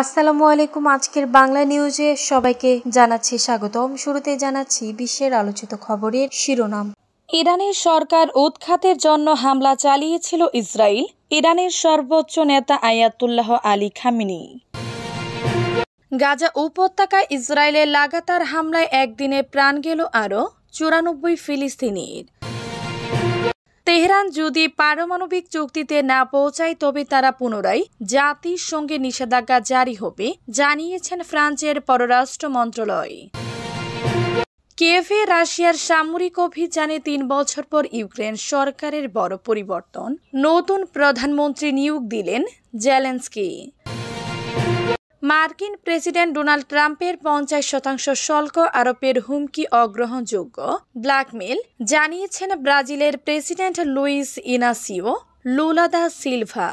আসসালামু আলাইকুম। আজকের বাংলা নিউজে সবাইকে জানাচ্ছি স্বাগতম। শুরুতে জানাচ্ছি বিশ্বের আলোচিত খবরের শিরোনাম। ইরানের সরকার উৎখাতের জন্য হামলা চালিয়েছিল ইসরায়েল। ইরানের সর্বোচ্চ নেতা আয়াতুল্লাহ আলী খামেনি। গাজা উপত্যকায় ইসরায়েলের লাগাতার হামলায় একদিনে প্রাণ গেল আরও 94 ফিলিস্তিনির। তেহরান যদি পারমাণবিক চুক্তিতে না পৌঁছায় তবে তারা পুনরায় জাতিসংঘে নিষেধাজ্ঞা জারি হবে, জানিয়েছেন ফ্রান্সের পররাষ্ট্র মন্ত্রণালয়। কিয়েভে রাশিয়ার সামরিক অভিযানে 3 বছর পর ইউক্রেন সরকারের বড় পরিবর্তন, নতুন প্রধানমন্ত্রী নিয়োগ দিলেন জেলেনস্কি। মার্কিন প্রেসিডেন্ট ডোনাল্ড ট্রাম্পের 50% শুল্ক আরোপের হুমকি অগ্রহণযোগ্য, ব্ল্যাকমেল, জানিয়েছেন ব্রাজিলের president Luiz Inacio Lula da Silva.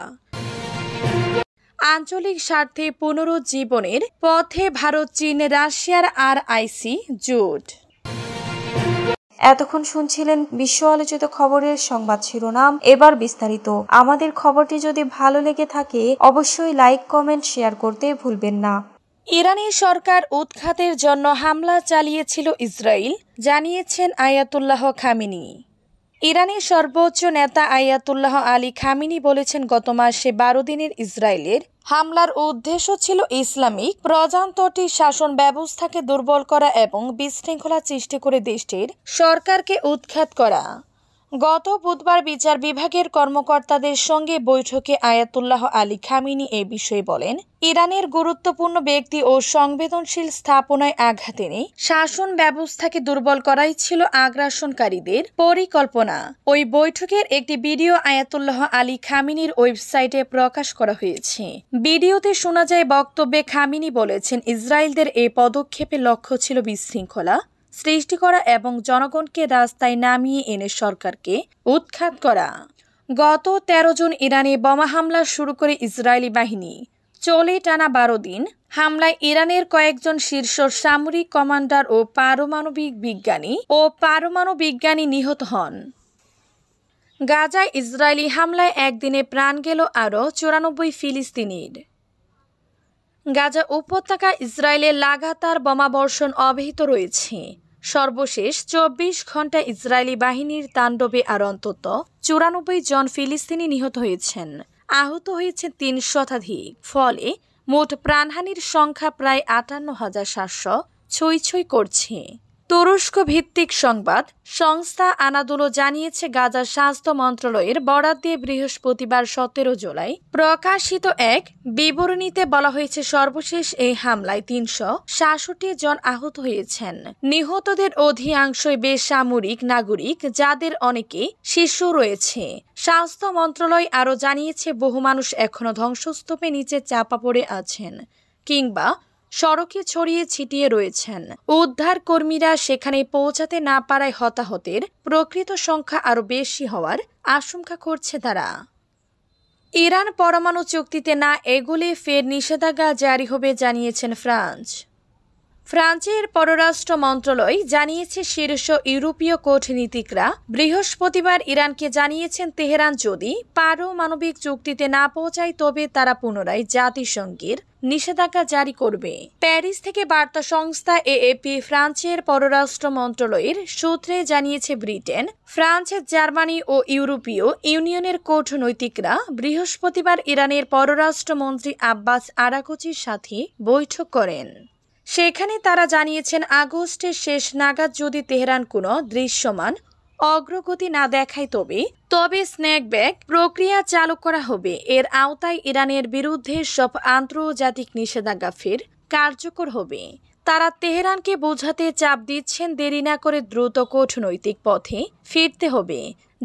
আঞ্চলিক স্বার্থে পুনরুজ্জীবনের পথে ভারত, চীন, রাশিয়ার RIC জোট। এতক্ষণ শুনছিলেন বিশ্ব আলোচিত খবরের সংবাদ শিরোনাম। এবার বিস্তারিত। আমাদের খবরটি যদি ভালো লেগে থাকে অবশ্যই লাইক, কমেন্ট, শেয়ার করতে ভুলবেন না। ইরানের সরকার উৎখাতের জন্য হামলা চালিয়েছিল ইসরায়েল, জানিয়েছেন আয়াতুল্লাহ খামেনি। ইরানের সর্বোচ্চ নেতা আয়াতুল্লাহ আলী খামেনি বলেছেন, গত মাসে 12 দিনের ইসরায়েলের হামলার উদ্দেশ্য ছিল ইসলামিক প্রজাতন্ত্রের শাসন ব্যবস্থাকে দুর্বল করা এবং বিশৃঙ্খলা সৃষ্টি করে দেশটির সরকারকে উৎখাত করা। গত বুধবার বিচার বিভাগের কর্মকর্তাদের সঙ্গে বৈঠকে আয়াতুল্লাহ আলী খামেনি এ বিষয়ে বলেন, ইরানের গুরুত্বপূর্ণ ব্যক্তি ও সংবেদনশীল স্থাপনায় আঘাত এনে শাসন ব্যবস্থাকে দুর্বল করাই ছিল আগ্রাসনকারীদের পরিকল্পনা। ওই বৈঠকের একটি ভিডিও আয়াতুল্লাহ আলী খামেনির ওয়েবসাইটে প্রকাশ করা হয়েছে। ভিডিওতে শোনা যায়, বক্তব্যে খামেনি বলেছেন, ইসরায়েলদের এই পদক্ষেপের লক্ষ্য ছিল বিশৃঙ্খলা সৃষ্টি করা এবং জনগণকে রাস্তায় নামিয়ে এনে সরকারকে উৎখাত করা। গত 13 জুন ইরানে বোমা হামলা শুরু করে ইসরায়েলি বাহিনী। চলে টানা 12 দিন হামলায় ইরানের কয়েকজন শীর্ষ সামরিক কমান্ডার ও পারমাণু বিজ্ঞানী নিহত হন। গাজায় ইসরায়েলি হামলায় একদিনে প্রাণ গেল আরও 94 ফিলিস্তিনির। গাজা উপত্যকায় ইসরায়েলের লাগাতার বোমাবর্ষণ অব্যাহত রয়েছে। সর্বশেষ 24 ঘণ্টায় ইসরায়েলি বাহিনীর তাণ্ডবে আর অন্তত 94 জন ফিলিস্তিনি নিহত হয়েছেন, আহত হয়েছে 3 শতাধিক। ফলে মোট প্রাণহানির সংখ্যা প্রায় 58,700 ছুঁই করছে। তুরস্ক ভিত্তিক সংবাদ সংস্থা আনাদোলো জানিয়েছে, গাজার স্বাস্থ্য মন্ত্রণালয়ের বরাত দিয়ে বৃহস্পতিবার 17 জুলাই প্রকাশিত এক বিবরণীতে বলা হয়েছে, সর্বশেষ এই হামলায় 366 জন আহত হয়েছেন। নিহতদের অধিকাংশই বেসামরিক নাগরিক, যাদের অনেকে শিশু রয়েছে। স্বাস্থ্য মন্ত্রণালয় আরও জানিয়েছে, বহু মানুষ এখনও ধ্বংসস্তূপের নিচে চাপা পড়ে আছেন কিংবা সড়কে ছড়িয়ে ছিটিয়ে রয়েছেন। উদ্ধার কর্মীরা সেখানে পৌঁছাতে না পারায় হতাহতের প্রকৃত সংখ্যা আরও বেশি হওয়ার আশঙ্কা করছে তারা। ইরান পরমাণু চুক্তিতে না এগোলে ফের নিষেধাজ্ঞা জারি হবে, জানিয়েছেন ফ্রান্সের পররাষ্ট্র মন্ত্রণালয় জানিয়েছে, শীর্ষ ইউরোপীয় কূটনীতিকরা বৃহস্পতিবার ইরানকে জানিয়েছেন, তেহরান যদি পারমাণবিক চুক্তিতে না পৌঁছায় তবে তারা পুনরায় জাতিসংঘের নিষেধাজ্ঞা জারি করবে। প্যারিস থেকে বার্তা সংস্থা AFP ফ্রান্সের পররাষ্ট্র মন্ত্রণালয়ের সূত্রে জানিয়েছে, ব্রিটেন, ফ্রান্স, জার্মানি ও ইউরোপীয় ইউনিয়নের কূটনৈতিকরা বৃহস্পতিবার ইরানের পররাষ্ট্রমন্ত্রী আব্বাস আরাগচির সাথে বৈঠক করেন। সেখানে তারা জানিয়েছেন, আগস্টের শেষ নাগাদ যদি তেহরান কোনো দৃশ্যমান অগ্রগতি না দেখায় তবে স্ন্যাকব্যাক প্রক্রিয়া চালু করা হবে। এর আওতায় ইরানের বিরুদ্ধে সব আন্তর্জাতিক নিষেধাজ্ঞা ফের কার্যকর হবে। তারা তেহরানকে বোঝাতে চাপ দিচ্ছেন, দেরি না করে দ্রুত কূটনৈতিক পথে ফিরতে হবে,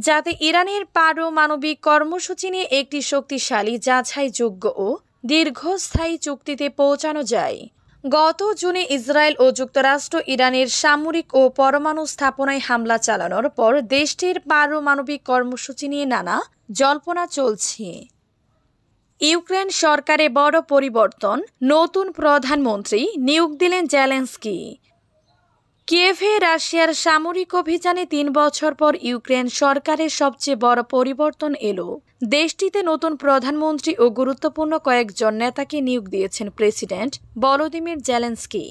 যাতে ইরানের পারমাণবিক কর্মসূচি নিয়ে একটি শক্তিশালী, যাচাইযোগ্য ও দীর্ঘস্থায়ী চুক্তিতে পৌঁছানো যায়। গত জুনে ইসরায়েল ও যুক্তরাষ্ট্র ইরানের সামরিক ও পরমাণু স্থাপনায় হামলা চালানোর পর দেশটির পারমাণবিক কর্মসূচি নিয়ে নানা জল্পনা চলছে। ইউক্রেন সরকারে বড় পরিবর্তন, নতুন প্রধানমন্ত্রী নিয়োগ দিলেন জেলেনস্কি। কিয়েভে রাশিয়ার সামরিক অভিযানে ৩ বছর পর ইউক্রেন সরকারের সবচেয়ে বড় পরিবর্তন এলো। দেশটিতে নতুন প্রধানমন্ত্রী ও গুরুত্বপূর্ণ কয়েকজন নেতাকে নিয়োগ দিয়েছেন প্রেসিডেন্ট ভলোদিমির জেলেনস্কি।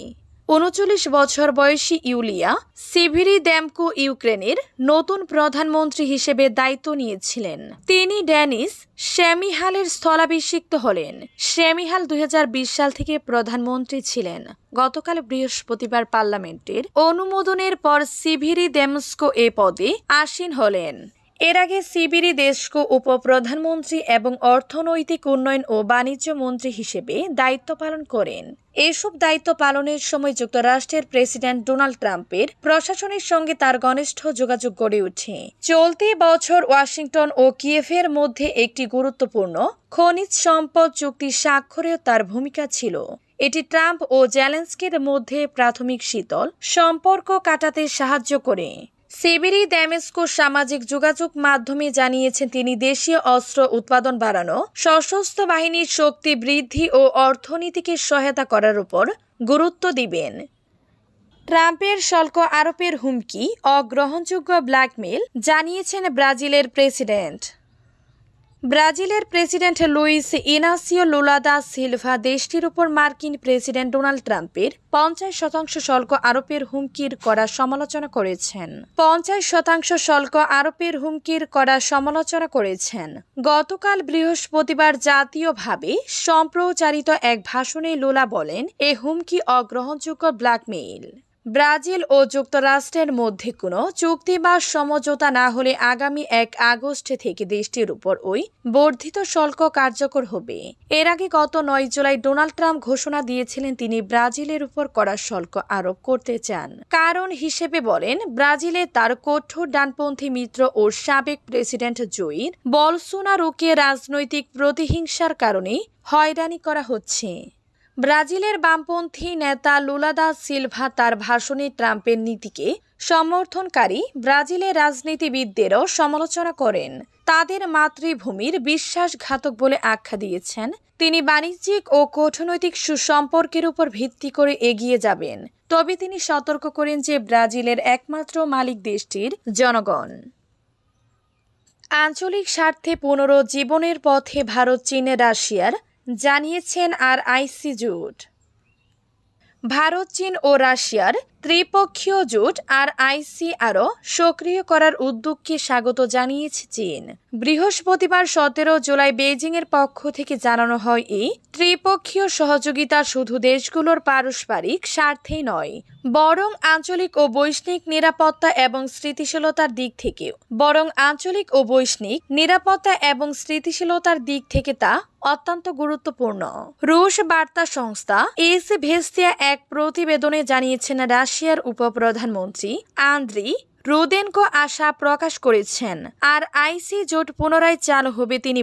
৩৯ বছর বয়সী ইউলিয়া সিভিরিদেমকো ইউক্রেনের নতুন প্রধানমন্ত্রী হিসেবে দায়িত্ব নিয়েছিলেন। তিনি ডেনিস শেমিহালের স্থলাভিষিক্ত হলেন। শেমিহাল ২০২০ সাল থেকে প্রধানমন্ত্রী ছিলেন। গতকাল বৃহস্পতিবার পার্লামেন্টের অনুমোদনের পর সিভিরিদেমস্কো এ পদে আসীন হলেন। এর আগে সিভিরিদেমস্কো উপপ্রধানমন্ত্রী এবং অর্থনৈতিক উন্নয়ন ও বাণিজ্য মন্ত্রী হিসেবে দায়িত্ব পালন করেন। এসব দায়িত্ব পালনের সময় যুক্তরাষ্ট্রের প্রেসিডেন্ট ডোনাল্ড ট্রাম্পের প্রশাসনের সঙ্গে তার ঘনিষ্ঠ যোগাযোগ গড়ে ওঠে। চলতি বছর ওয়াশিংটন ও কিয়েভের মধ্যে একটি গুরুত্বপূর্ণ খনিজ সম্পদ চুক্তি স্বাক্ষরেও তার ভূমিকা ছিল। এটি ট্রাম্প ও জেলেনস্কির মধ্যে প্রাথমিক শীতল সম্পর্ক কাটাতে সাহায্য করে। সিভিরিদেমস্কো সামাজিক যোগাযোগ মাধ্যমে জানিয়েছেন তিনি দেশীয় অস্ত্র উৎপাদন বাড়ানো, সশস্ত্র বাহিনীর শক্তি বৃদ্ধি ও অর্থনীতিকে সহায়তা করার উপর গুরুত্ব দিবেন। ট্রাম্পের শুল্ক আরোপের হুমকি অগ্রহণযোগ্য ব্ল্যাকমেইল জানিয়েছেন ব্রাজিলের প্রেসিডেন্ট। ব্রাজিলের president Luiz Inacio Lula da Silva দেশটির উপর মার্কিন প্রেসিডেন্ট ডোনাল্ড ট্রাম্পের ৫০% শুল্ক আরোপের হুমকির কড়া সমালোচনা করেছেন। ৫০% শুল্ক আরোপের হুমকির কড়া সমালোচনা করেছেন। গতকাল বৃহস্পতিবার জাতীয়ভাবে সম্প্রচারিত এক ভাষণে লুলা বলেন, এ হুমকি অগ্রহণযোগ্য ব্ল্যাকমেইল। ব্রাজিল ও যুক্তরাষ্ট্রের মধ্যে কোনো চুক্তি বা সমঝোতা না হলে আগামী ১ আগস্ট থেকে দেশটির উপর ওই বর্ধিত শুল্ক কার্যকর হবে। এর আগে গত ৯ জুলাই ডোনাল্ড ট্রাম্প ঘোষণা দিয়েছিলেন তিনি ব্রাজিলের উপর কড়া শুল্ক আরোপ করতে চান। কারণ হিসেবে বলেন, ব্রাজিলে তার কঠোর ডানপন্থী মিত্র ও সাবেক প্রেসিডেন্ট জোইর বলসোনারোকে রাজনৈতিক প্রতিহিংসার কারণে হয়রানি করা হচ্ছে। ব্রাজিলের বামপন্থী নেতা লুলা দা সিলভা তার ভাষণে ট্রাম্পের নীতিকে সমর্থনকারী ব্রাজিলের রাজনীতিবিদদেরও সমালোচনা করেন। তাদের মাতৃভূমির বিশ্বাসঘাতক বলে আখ্যা দিয়েছেন। তিনি বাণিজ্যিক ও কূটনৈতিক সুসম্পর্কের উপর ভিত্তি করে এগিয়ে যাবেন। তবে তিনি সতর্ক করেন যে ব্রাজিলের একমাত্র মালিক দেশটির জনগণ। আঞ্চলিক স্বার্থে পুনরুজ্জীবনের পথে ভারত, চীন, রাশিয়ার জানিয়েছেন RIC জোট। ভারত, চীন ও রাশিয়ার ত্রিপক্ষীয় জোট RIC আরও সক্রিয় করার উদ্যোগকে স্বাগত জানিয়েছে চীন। বৃহস্পতিবার ১৭ জুলাই বেইজিংয়ের পক্ষ থেকে জানানো হয়, এই ত্রিপক্ষীয় সহযোগিতা শুধু দেশগুলোর পারস্পরিক স্বার্থেই নয়, বরং আঞ্চলিক ও বৈশ্বিক নিরাপত্তা এবং স্থিতিশীলতার দিক থেকে তা অত্যন্ত গুরুত্বপূর্ণ। রুশ বার্তা সংস্থা ইসভেস্তিয়া এক প্রতিবেদনে জানিয়েছেন, রাশিয়ার উপপ্রধানমন্ত্রী আন্দ্রি রুদেনকো আশা প্রকাশ করেছেন RIC জোট পুনরায় চালু হবে। তিনি